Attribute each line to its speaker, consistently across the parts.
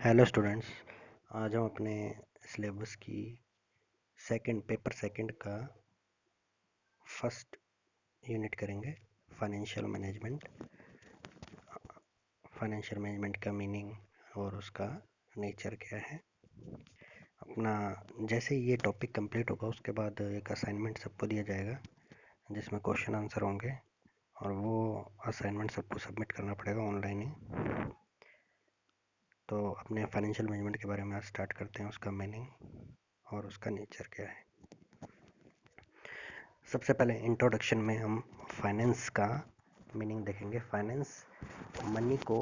Speaker 1: Hello students. आज हम अपने सिलेबस की पेपर सेकंड का फर्स्ट यूनिट करेंगे। Financial management. फाइनेंशियल मैनेजमेंट का मीनिंग और उसका नेचर क्या है। अपना जैसे ये टॉपिक कंप्लीट होगा उसके बाद एक असाइनमेंट सबको दिया जाएगा जिसमें क्वेश्चन आंसर होंगे और वो असाइनमेंट सबको सबमिट करना पड़ेगा ऑनलाइन ही। तो अपने फाइनेंशियल मैनेजमेंट के बारे में आज स्टार्ट करते हैं, उसका मीनिंग और उसका नेचर क्या है। सबसे पहले इंट्रोडक्शन में हम फाइनेंस का मीनिंग देखेंगे। फाइनेंस मनी को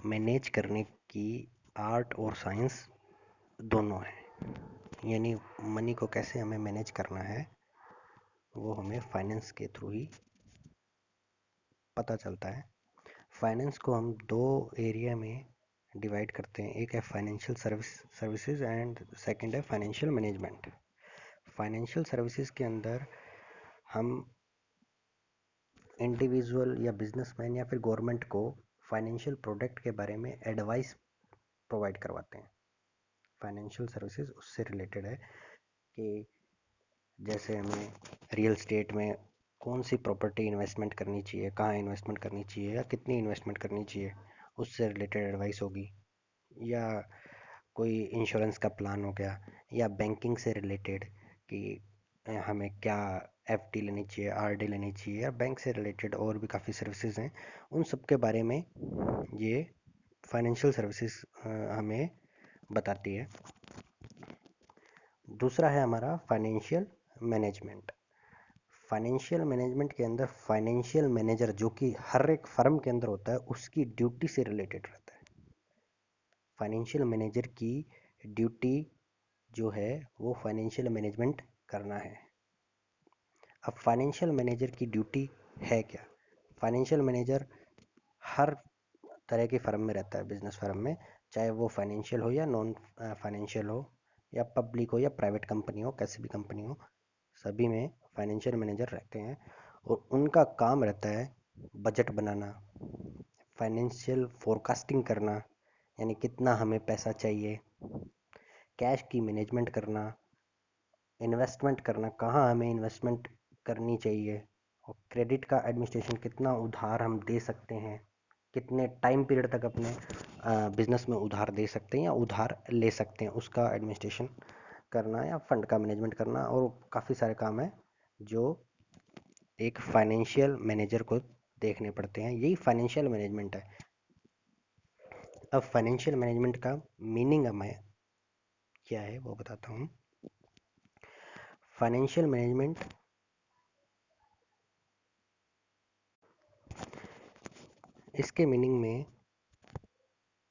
Speaker 1: मैनेज करने की आर्ट और साइंस दोनों है। यानी मनी को कैसे हमें मैनेज करना है वो हमें फाइनेंस के थ्रू ही पता चलता है। फाइनेंस को हम दो एरिया में डिवाइड करते हैं, एक है फाइनेंशियल सर्विसेज एंड सेकंड है फाइनेंशियल मैनेजमेंट। फाइनेंशियल सर्विसेज के अंदर हम इंडिविजुअल या बिजनेसमैन या फिर गवर्नमेंट को फाइनेंशियल प्रोडक्ट के बारे में एडवाइस प्रोवाइड करवाते हैं। फाइनेंशियल सर्विसेज उससे रिलेटेड है कि जैसे हमें रियल स्टेट में कौन सी प्रॉपर्टी इन्वेस्टमेंट करनी चाहिए, कहाँ इन्वेस्टमेंट करनी चाहिए या कितनी इन्वेस्टमेंट करनी चाहिए, उससे रिलेटेड एडवाइस होगी। या कोई इंश्योरेंस का प्लान हो गया, या बैंकिंग से रिलेटेड कि हमें क्या एफडी लेनी चाहिए, आरडी लेनी चाहिए, या बैंक से रिलेटेड और भी काफ़ी सर्विसेज हैं, उन सब के बारे में ये फाइनेंशियल सर्विसेज हमें बताती है। दूसरा है हमारा फाइनेंशियल मैनेजमेंट। फाइनेंशियल मैनेजमेंट के अंदर फाइनेंशियल मैनेजर जो कि हर एक फर्म के अंदर होता है उसकी ड्यूटी से रिलेटेड रहता है। फाइनेंशियल मैनेजर की ड्यूटी जो है वो फाइनेंशियल मैनेजमेंट करना है। अब फाइनेंशियल मैनेजर की ड्यूटी है क्या? फाइनेंशियल मैनेजर हर तरह की फर्म में रहता है, बिजनेस फर्म में, चाहे वो फाइनेंशियल हो या नॉन फाइनेंशियल हो, या पब्लिक हो या प्राइवेट कंपनी हो, कैसी भी कंपनी हो, सभी में फाइनेंशियल मैनेजर रहते हैं। और उनका काम रहता है बजट बनाना, फाइनेंशियल फोरकास्टिंग करना, यानी कितना हमें पैसा चाहिए, कैश की मैनेजमेंट करना, इन्वेस्टमेंट करना, कहाँ हमें इन्वेस्टमेंट करनी चाहिए, और क्रेडिट का एडमिनिस्ट्रेशन, कितना उधार हम दे सकते हैं, कितने टाइम पीरियड तक अपने बिजनेस में उधार दे सकते हैं या उधार ले सकते हैं, उसका एडमिनिस्ट्रेशन करना, या फंड का मैनेजमेंट करना, और काफ़ी सारे काम हैं जो एक फाइनेंशियल मैनेजर को देखने पड़ते हैं। यही फाइनेंशियल मैनेजमेंट है। अब फाइनेंशियल मैनेजमेंट का मीनिंग हमें क्या है वो बताता हूँ। फाइनेंशियल मैनेजमेंट इसके मीनिंग में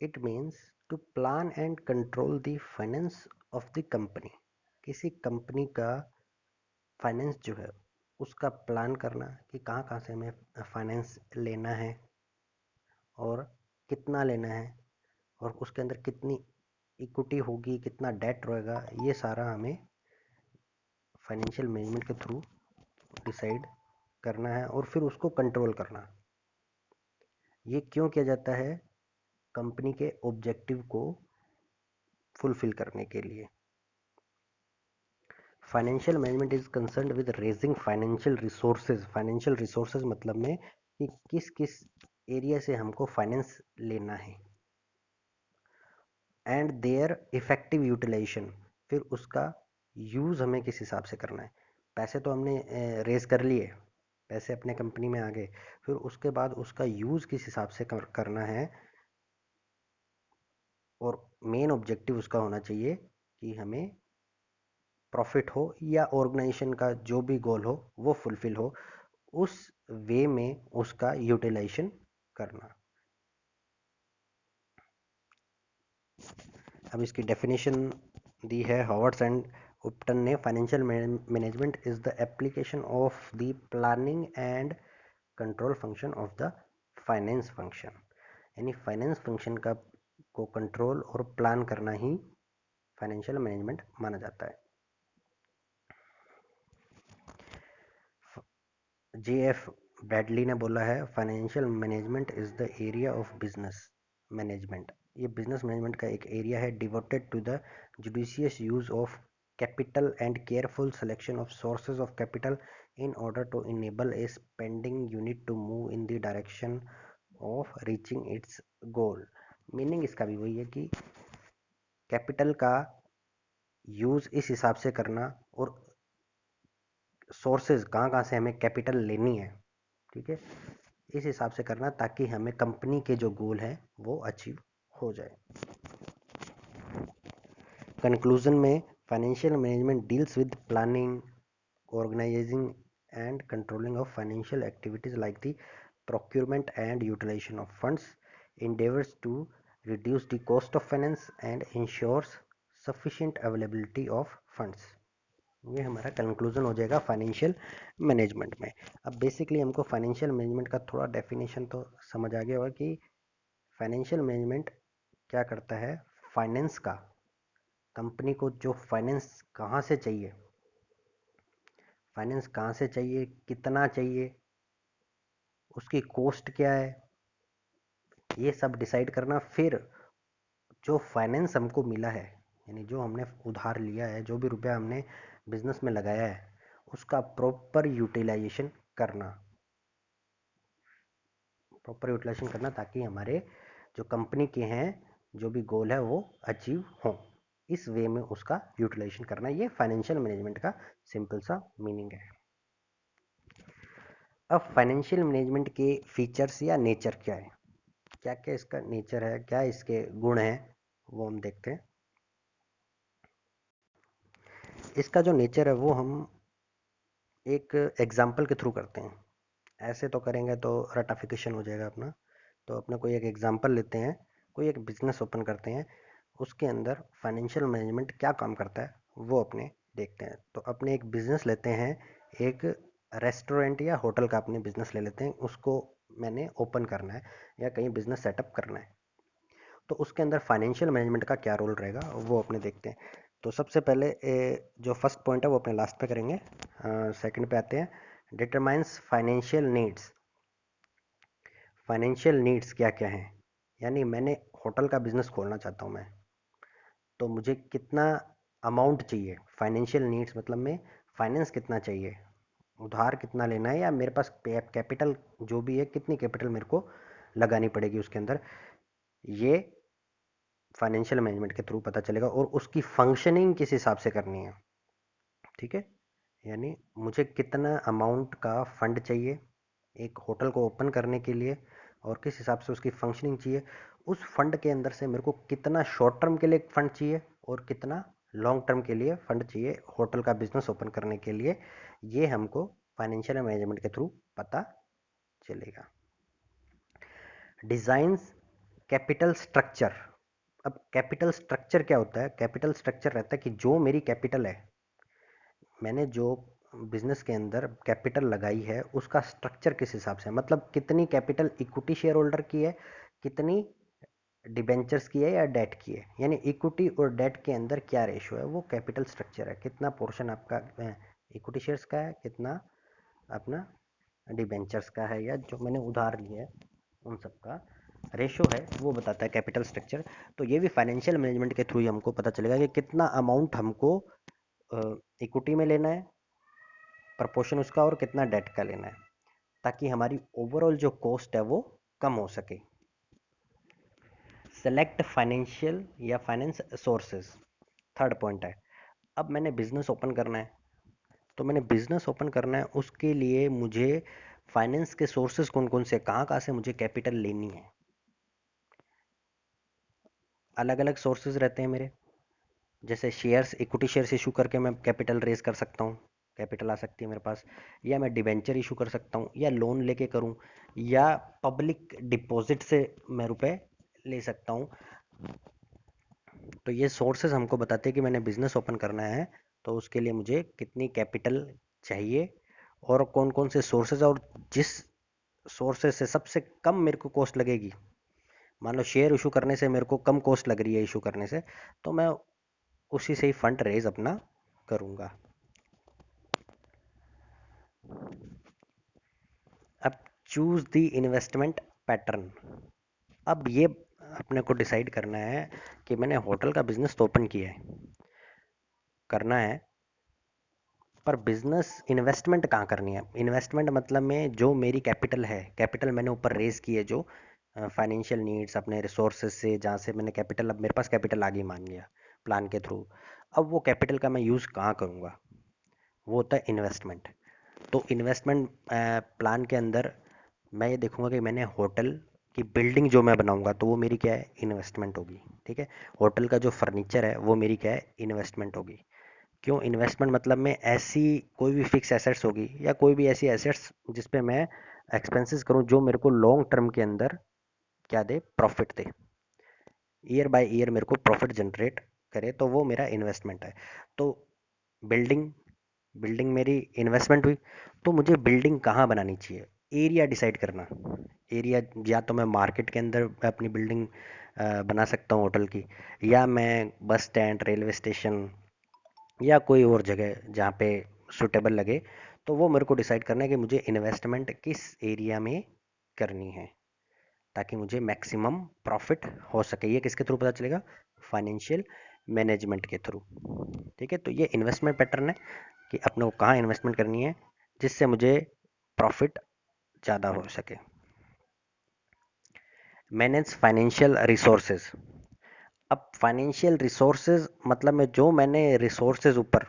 Speaker 1: it means to plan and control the finance of the company. किसी कंपनी का फाइनेंस जो है उसका प्लान करना कि कहाँ कहाँ से हमें फाइनेंस लेना है और कितना लेना है, और उसके अंदर कितनी इक्विटी होगी, कितना डेट रहेगा, ये सारा हमें फाइनेंशियल मैनेजमेंट के थ्रू डिसाइड करना है और फिर उसको कंट्रोल करना। ये क्यों किया जाता है? कंपनी के ऑब्जेक्टिव को फुलफिल करने के लिए। Financial management is concerned with raising financial resources. Financial resources मतलब में कि किस किस एरिया से हमको फाइनेंस लेना है, एंड देयर इफेक्टिव यूटिलाइजेशन, फिर उसका यूज़ हमें किस हिसाब से करना है। पैसे तो हमने रेज कर लिए, पैसे अपने कंपनी में आ गए, फिर उसके बाद उसका यूज़ किस हिसाब से करना है, और मेन ऑब्जेक्टिव उसका होना चाहिए कि हमें प्रॉफिट हो या ऑर्गेनाइजेशन का जो भी गोल हो वो फुलफिल हो, उस वे में उसका यूटिलाइजेशन करना। अब इसकी डेफिनेशन दी है हॉवर्ड्स एंड उपटन ने। Financial management is the application of the planning and control function of the finance function. यानी फाइनेंस फंक्शन का को कंट्रोल और प्लान करना ही फाइनेंशियल मैनेजमेंट माना जाता है। जे.एफ. ब्रैडली ने बोला है, financial management is the area of business management ये बिजनेस मैनेजमेंट का एक एरिया है devoted to the judicious use of capital and careful selection of sources of capital in order to enable a spending unit to move in the direction of reaching its goal। Meaning इसका भी वही है कि capital का use इस हिसाब से करना और सोर्सेज कहाँ कहाँ से हमें कैपिटल लेनी है, ठीक है, इस हिसाब से करना ताकि हमें कंपनी के जो गोल हैं वो अचीव हो जाए। कंक्लूजन में financial management deals with planning, organizing and controlling of financial activities like the procurement and utilization of funds, endeavors to reduce the cost of finance and ensures sufficient availability of funds। ये हमारा conclusion हो जाएगा financial management में। अब basically हमको financial management का थोड़ा definition तो समझ आ गया होगा कि फाइनेंशियल मैनेजमेंट क्या करता है। फाइनेंस का, कंपनी को जो फाइनेंस कहाँ से चाहिए, फाइनेंस कहाँ से चाहिए, कितना चाहिए, उसकी कॉस्ट क्या है, ये सब डिसाइड करना। फिर जो फाइनेंस हमको मिला है, यानी जो हमने उधार लिया है, जो भी रुपया हमने बिजनेस में लगाया है, उसका प्रॉपर यूटिलाइजेशन करना, प्रॉपर यूटिलाइजेशन करना ताकि हमारे जो कंपनी के हैं जो भी गोल है वो अचीव हों। इस वे में उसका यूटिलाइजेशन करना, ये फाइनेंशियल मैनेजमेंट का सिंपल सा मीनिंग है। अब फाइनेंशियल मैनेजमेंट के फीचर्स या नेचर क्या है, क्या क्या इसका नेचर है, क्या इसके गुण हैं, वो हम देखते हैं। इसका जो नेचर है वो हम एक एग्जाम्पल के थ्रू करते हैं। ऐसे तो करेंगे तो रटाफिकेशन हो जाएगा अपना। तो अपने कोई एक एग्जाम्पल लेते हैं, कोई एक बिजनेस ओपन करते हैं, उसके अंदर फाइनेंशियल मैनेजमेंट क्या काम करता है वो अपने देखते हैं। तो अपने एक बिजनेस लेते हैं, एक रेस्टोरेंट या होटल का अपने बिजनेस ले लेते हैं, उसको मैंने ओपन करना है या कहीं बिजनेस सेटअप करना है। तो उसके अंदर फाइनेंशियल मैनेजमेंट का क्या रोल रहेगा वो अपने देखते हैं। तो सबसे पहले जो फर्स्ट पॉइंट है वो अपने लास्ट पे करेंगे। सेकंड पे आते हैं, determines financial needs. Financial needs क्या क्या हैं, यानी मैंने होटल का बिजनेस खोलना चाहता हूँ मैं, तो मुझे कितना अमाउंट चाहिए। फाइनेंशियल नीड्स मतलब में फाइनेंस कितना चाहिए, उधार कितना लेना है, या मेरे पास कैपिटल जो भी है कितनी कैपिटल मेरे को लगानी पड़ेगी उसके अंदर, ये फाइनेंशियल मैनेजमेंट के थ्रू पता चलेगा। और उसकी फंक्शनिंग किस हिसाब से करनी है, ठीक है, यानी मुझे कितना अमाउंट का फंड चाहिए एक होटल को ओपन करने के लिए, और किस हिसाब से उसकी फंक्शनिंग चाहिए। उस फंड के अंदर से मेरे को कितना शॉर्ट टर्म के लिए फंड चाहिए और कितना लॉन्ग टर्म के लिए फंड चाहिए होटल का बिजनेस ओपन करने के लिए, ये हमको फाइनेंशियल मैनेजमेंट के थ्रू पता चलेगा। Designs capital structure. अब कैपिटल स्ट्रक्चर क्या होता है, कैपिटल स्ट्रक्चर रहता है कि जो मेरी कैपिटल है, मैंने जो बिजनेस के अंदर कैपिटल लगाई है उसका स्ट्रक्चर किस हिसाब से है, मतलब कितनी कैपिटल इक्विटी शेयर होल्डर की है, कितनी डिबेंचर्स की है या डेट की है, यानी इक्विटी और डेट के अंदर क्या रेशो है, वो कैपिटल स्ट्रक्चर है। कितना पोर्शन आपका इक्विटी शेयर्स का है, कितना अपना डिबेंचर्स का है, या जो मैंने उधार लिया है उन सब का रेशो है, वो बताता है कैपिटल स्ट्रक्चर। तो ये भी फाइनेंशियल मैनेजमेंट के थ्रू ही हमको पता चलेगा कि कितना अमाउंट हमको इक्विटी में लेना है प्रपोर्शन उसका, और कितना डेट का लेना है, ताकि हमारी ओवरऑल जो कॉस्ट है वो कम हो सके। सेलेक्ट फाइनेंशियल या फाइनेंस सोर्सेज, थर्ड पॉइंट है। अब मैंने बिजनेस ओपन करना है, तो मैंने बिजनेस ओपन करना है, उसके लिए मुझे फाइनेंस के सोर्सेज कौन कौन से, कहाँ कहाँ से मुझे कैपिटल लेनी है। अलग अलग सोर्सेज रहते हैं मेरे, जैसे शेयर्स, इक्विटी शेयर्स इशू करके मैं कैपिटल रेज कर सकता हूँ, कैपिटल आ सकती है मेरे पास, या मैं डिबेंचर इशू कर सकता हूँ, या लोन लेके करूँ, या पब्लिक डिपॉजिट से मैं रुपए ले सकता हूँ। तो ये सोर्सेज हमको बताते हैं कि मैंने बिजनेस ओपन करना है तो उसके लिए मुझे कितनी कैपिटल चाहिए और कौन कौन से सोर्सेज, और जिस सोर्सेज से सबसे कम मेरे को कॉस्ट लगेगी, मान लो शेयर इशू करने से मेरे को कम कॉस्ट लग रही है इशू करने से, तो मैं उसी से ही फंड रेज अपना करूँगा। अब चूज द इन्वेस्टमेंट पैटर्न। अब ये अपने को डिसाइड करना है कि मैंने होटल का बिजनेस तो ओपन किया है, करना है, पर बिजनेस इन्वेस्टमेंट कहाँ करनी है। इन्वेस्टमेंट मतलब में जो मेरी कैपिटल है, कैपिटल मैंने ऊपर रेज की है, जो फाइनेंशियल नीड्स अपने रिसोर्सेज से, जहाँ से मैंने कैपिटल, अब मेरे पास कैपिटल आ गई मान लिया प्लान के थ्रू, अब वो कैपिटल का मैं यूज़ कहाँ करूँगा, वो होता है इन्वेस्टमेंट। तो इन्वेस्टमेंट प्लान के अंदर मैं ये देखूंगा कि मैंने होटल की बिल्डिंग जो मैं बनाऊंगा तो वो मेरी क्या है, इन्वेस्टमेंट होगी। ठीक है, होटल का जो फर्नीचर है वो मेरी क्या है, इन्वेस्टमेंट होगी। क्यों इन्वेस्टमेंट मतलब में ऐसी कोई भी फिक्स एसेट्स होगी या कोई भी ऐसी एसेट्स जिस पे मैं एक्सपेंसेस करूं जो मेरे को लॉन्ग टर्म के अंदर क्या दे, प्रॉफिट दे, ईयर बाय ईयर मेरे को प्रॉफिट जनरेट करे, तो वो मेरा इन्वेस्टमेंट है। तो बिल्डिंग बिल्डिंग मेरी इन्वेस्टमेंट हुई। तो मुझे बिल्डिंग कहाँ बनानी चाहिए, एरिया डिसाइड करना। एरिया, या तो मैं मार्केट के अंदर अपनी बिल्डिंग बना सकता हूँ होटल की, या मैं बस स्टैंड, रेलवे स्टेशन, या कोई और जगह जहाँ पे सुटेबल लगे। तो वो मेरे को डिसाइड करना है कि मुझे इन्वेस्टमेंट किस एरिया में करनी है, ताकि मुझे मैक्सिमम प्रॉफिट हो सके। ये किसके थ्रू पता चलेगा, फाइनेंशियल मैनेजमेंट के थ्रू। ठीक है, तो ये इन्वेस्टमेंट पैटर्न है कि अपने को कहाँ इन्वेस्टमेंट करनी है जिससे मुझे प्रॉफिट ज़्यादा हो सके। Manage financial resources. अब फाइनेंशियल रिसोर्सेज मतलब में जो मैंने रिसोर्सेज ऊपर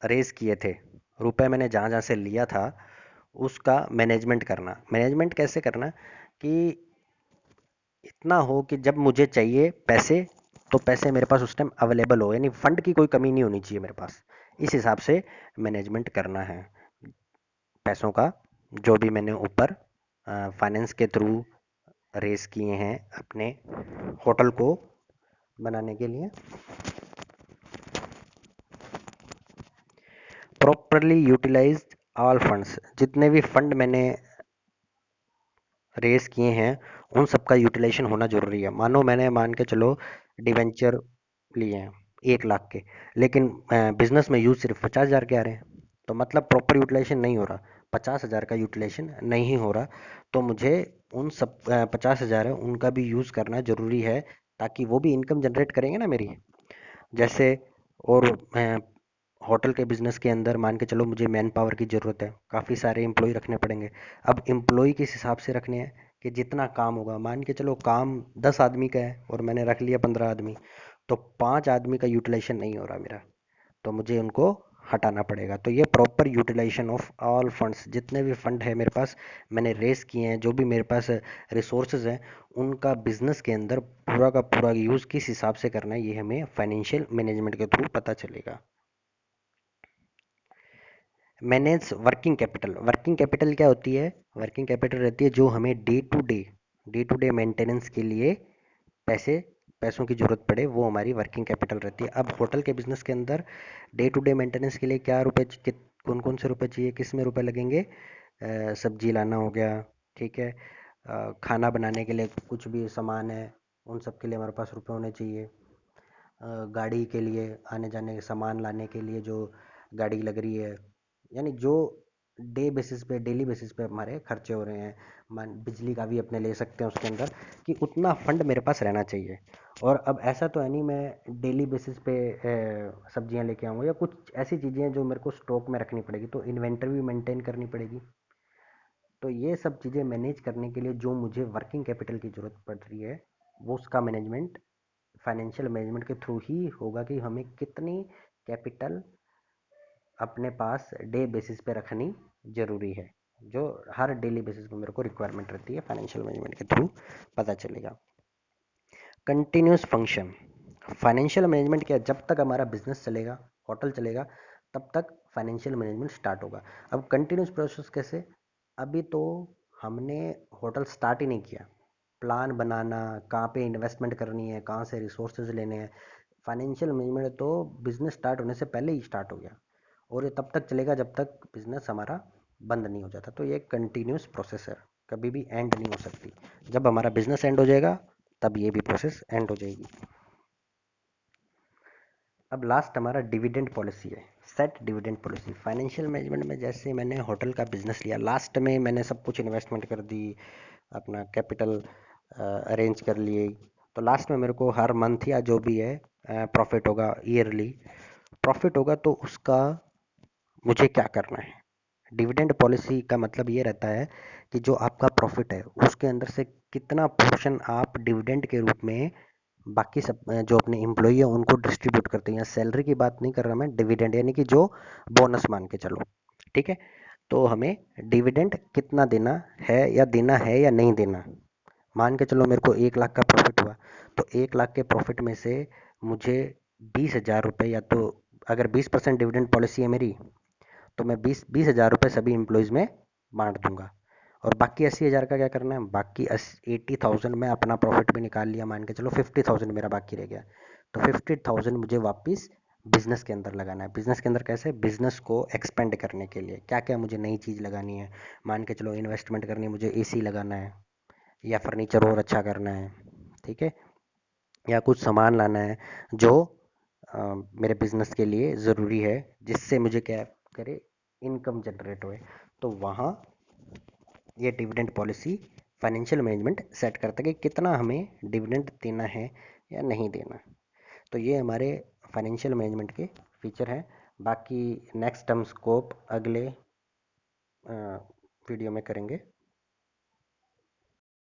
Speaker 1: रेज किए थे, रुपए मैंने जहाँ जहाँ से लिया था, उसका मैनेजमेंट करना। मैनेजमेंट कैसे करना कि इतना हो कि जब मुझे चाहिए पैसे, तो पैसे मेरे पास उस टाइम अवेलेबल हो, यानी फंड की कोई कमी नहीं होनी चाहिए मेरे पास। इस हिसाब से मैनेजमेंट करना है पैसों का, जो भी मैंने ऊपर फाइनेंस के थ्रू रेस किए हैं अपने होटल को बनाने के लिए। प्रॉपरली यूटिलाइज ऑल फंड्स, जितने भी फंड मैंने रेस किए हैं उन सब का यूटिलाइजेशन होना जरूरी है। मानो मैंने, मान के चलो, डिवेंचर लिए हैं 1 लाख के, लेकिन बिजनेस में यूज सिर्फ 50,000 के आ रहे हैं, तो मतलब प्रॉपर यूटिलाइजेशन नहीं हो रहा, 50,000 का यूटिलाइजेशन नहीं हो रहा। तो मुझे उन सब 50,000 है उनका भी यूज़ करना जरूरी है, ताकि वो भी इनकम जनरेट करेंगे ना मेरी। जैसे, और होटल के बिजनेस के अंदर मान के चलो मुझे मैन पावर की ज़रूरत है, काफ़ी सारे एम्प्लॉय रखने पड़ेंगे। अब एम्प्लॉय किस हिसाब से रखने हैं कि जितना काम होगा, मान के चलो काम 10 आदमी का है और मैंने रख लिया 15 आदमी, तो 5 आदमी का यूटिलाइजेशन नहीं हो रहा मेरा, तो मुझे उनको हटाना पड़ेगा। तो ये proper utilization of all funds, जितने भी फंड है मेरे पास, मैंने रेस किए हैं, जो भी मेरे पास रिसोर्सेज हैं, उनका बिजनेस के अंदर पूरा का पूरा यूज़ किस हिसाब से करना है, ये हमें फाइनेंशियल मैनेजमेंट के थ्रू पता चलेगा। Manage working capital. Working capital क्या होती है, वर्किंग कैपिटल रहती है जो हमें डे टू डे मेंटेनेंस के लिए पैसे पैसों की जरूरत पड़े, वो हमारी वर्किंग कैपिटल रहती है। अब होटल के बिजनेस के अंदर डे टू डे मेंटेनेंस के लिए क्या रुपए, कौन कौन से रुपए चाहिए, किस में रुपए लगेंगे, सब्जी लाना हो गया, ठीक है, खाना बनाने के लिए कुछ भी सामान है, उन सब के लिए हमारे पास रुपए होने चाहिए। गाड़ी के लिए, आने जाने के सामान लाने के लिए जो गाड़ी लग रही है, यानी जो डे बेसिस पे, डेली बेसिस पे हमारे खर्चे हो रहे हैं, मान बिजली का भी अपने ले सकते हैं उसके अंदर, कि उतना फंड मेरे पास रहना चाहिए। और अब ऐसा तो है नहीं मैं डेली बेसिस पे सब्जियां लेके आऊँगा, या कुछ ऐसी चीज़ें हैं जो मेरे को स्टॉक में रखनी पड़ेगी, तो इन्वेंटरी भी मेंटेन करनी पड़ेगी। तो ये सब चीज़ें मैनेज करने के लिए जो मुझे वर्किंग कैपिटल की ज़रूरत पड़ रही है, वो उसका मैनेजमेंट फाइनेंशियल मैनेजमेंट के थ्रू ही होगा, कि हमें कितनी कैपिटल अपने पास डे बेसिस पे रखनी ज़रूरी है, जो हर डेली बेसिस पे मेरे को रिक्वायरमेंट रहती है, फाइनेंशियल मैनेजमेंट के थ्रू पता चलेगा। Continuous function. फाइनेंशियल मैनेजमेंट क्या है, जब तक हमारा बिजनेस चलेगा, होटल चलेगा, तब तक फाइनेंशियल मैनेजमेंट स्टार्ट होगा। अब कंटिन्यूस प्रोसेस कैसे, अभी तो हमने होटल स्टार्ट ही नहीं किया, प्लान बनाना, कहाँ पे इन्वेस्टमेंट करनी है, कहाँ से रिसोर्सेज लेने हैं, फाइनेंशियल मैनेजमेंट तो बिजनेस स्टार्ट होने से पहले ही स्टार्ट हो गया, और ये तब तक चलेगा जब तक बिजनेस हमारा बंद नहीं हो जाता। तो ये कंटिन्यूस प्रोसेस है, कभी भी एंड नहीं हो सकती। जब हमारा बिजनेस एंड हो जाएगा, तब ये भी प्रोसेस एंड हो जाएगी। अब लास्ट हमारा डिविडेंड पॉलिसी है, set dividend policy. Financial management में जैसे मैंने होटल का बिजनेस लिया, लास्ट में मैंने सब कुछ इन्वेस्टमेंट कर दी, अपना कैपिटल अरेंज कर लिए, तो लास्ट में मेरे को हर मंथ या जो भी है प्रॉफिट होगा, ईयरली प्रॉफिट होगा, तो उसका मुझे क्या करना है। डिविडेंड पॉलिसी का मतलब ये रहता है कि जो आपका प्रॉफिट है उसके अंदर से कितना पोर्शन आप डिविडेंड के रूप में बाकी सब जो अपने एम्प्लॉई है उनको डिस्ट्रीब्यूट करते हैं। या सैलरी की बात नहीं कर रहा मैं, डिविडेंड यानी कि जो बोनस मान के चलो, ठीक है। तो हमें डिविडेंड कितना देना है या नहीं देना। मान के चलो मेरे को 1 लाख का प्रॉफिट हुआ, तो 1 लाख के प्रॉफिट में से मुझे 20,000 रुपये, या तो अगर 20% डिविडेंड पॉलिसी है मेरी, तो मैं 20,000 रुपये सभी एम्प्लॉयज़ में बांट दूंगा। और बाकी 80,000 का क्या करना है, बाकी 80,000 मैं अपना प्रॉफिट भी निकाल लिया, मान के चलो 50,000 मेरा बाकी रह गया, तो 50,000 मुझे वापस बिजनेस के अंदर लगाना है। बिजनेस के अंदर कैसे, बिजनेस को एक्सपेंड करने के लिए क्या क्या मुझे नई चीज़ लगानी है। मान के चलो इन्वेस्टमेंट करनी है, मुझे एसी लगाना है, या फर्नीचर और अच्छा करना है, ठीक है, या कुछ सामान लाना है जो मेरे बिजनेस के लिए ज़रूरी है, जिससे मुझे क्या करे, इनकम जनरेट होए। तो वहाँ ये dividend policy financial management set करता है कि कितना हमें डिविडेंड देना है या नहीं देना। तो ये हमारे फाइनेंशियल मैनेजमेंट के फीचर हैं। बाकी नेक्स्ट हम स्कोप अगले वीडियो में करेंगे।